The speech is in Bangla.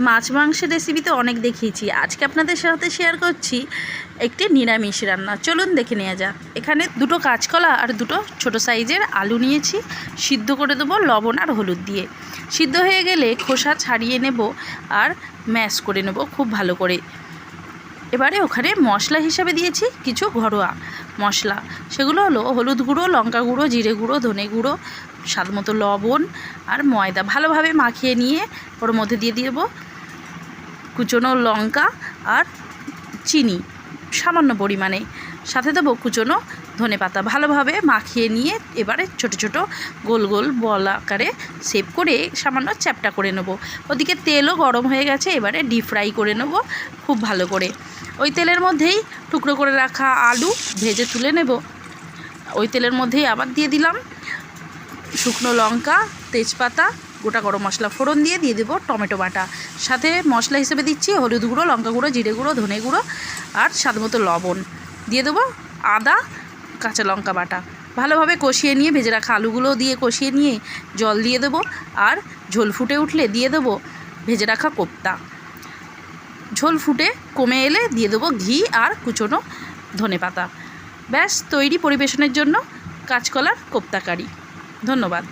মাছ মাংসের রেসিপি তো অনেক দেখিয়েছি, আজকে আপনাদের সাথে শেয়ার করছি একটি নিরামিষ রান্না। চলুন দেখে নেওয়া যাক। এখানে দুটো কাঁচকলা আর দুটো ছোট সাইজের আলু নিয়েছি, সিদ্ধ করে দেবো লবণ আর হলুদ দিয়ে। সিদ্ধ হয়ে গেলে খোসা ছাড়িয়ে নেব আর ম্যাশ করে নেব খুব ভালো করে। এবারে ওখানে মশলা হিসাবে দিয়েছি কিছু ঘরোয়া মশলা, সেগুলো হলো হলুদ গুঁড়ো, লঙ্কা গুঁড়ো, জিরে গুঁড়ো, ধনে গুঁড়ো, স্বাদ মতো লবণ আর ময়দা। ভালোভাবে মাখিয়ে নিয়ে ওর মধ্যে দিয়ে দেবো কুচনো লঙ্কা আর চিনি সামান্য পরিমাণে, সাথে দেবো কুচনো ধনেপাতা। ভালোভাবে মাখিয়ে নিয়ে এবারে ছোট ছোট গোল গোল বল আকারে শেপ করে সামান্য চ্যাপটা করে নেব। ওদিকে তেলও গরম হয়ে গেছে, এবারে ডিপ ফ্রাই করে নেব খুব ভালো করে। ওই তেলের মধ্যেই টুকরো করে রাখা আলু ভেজে তুলে নেব। ওই তেলের মধ্যেই আবার দিয়ে দিলাম শুকনো লঙ্কা, তেজপাতা, গোটা গরম মশলা ফোড়ন দিয়ে দেবো টমেটো বাটা। সাথে মশলা হিসেবে দিচ্ছি হলুদ গুঁড়ো, লঙ্কা গুঁড়ো, জিরে গুঁড়ো, ধনে গুঁড়ো আর স্বাদ মতো লবণ। দিয়ে দেবো আদা, কাঁচা লঙ্কা বাটা। ভালোভাবে কষিয়ে নিয়ে ভেজে রাখা আলুগুলো দিয়ে কষিয়ে নিয়ে জল দিয়ে দেবো, আর ঝোল ফুটে উঠলে দিয়ে দেবো ভেজে রাখা কোপ্তা। ঝোল ফুটে কমে এলে দিয়ে দেবো ঘি আর কুচনো ধনেপাতা। ব্যাস তৈরি পরিবেশনের জন্য কাঁচকলার কোপ্তা কারি। ধন্যবাদ।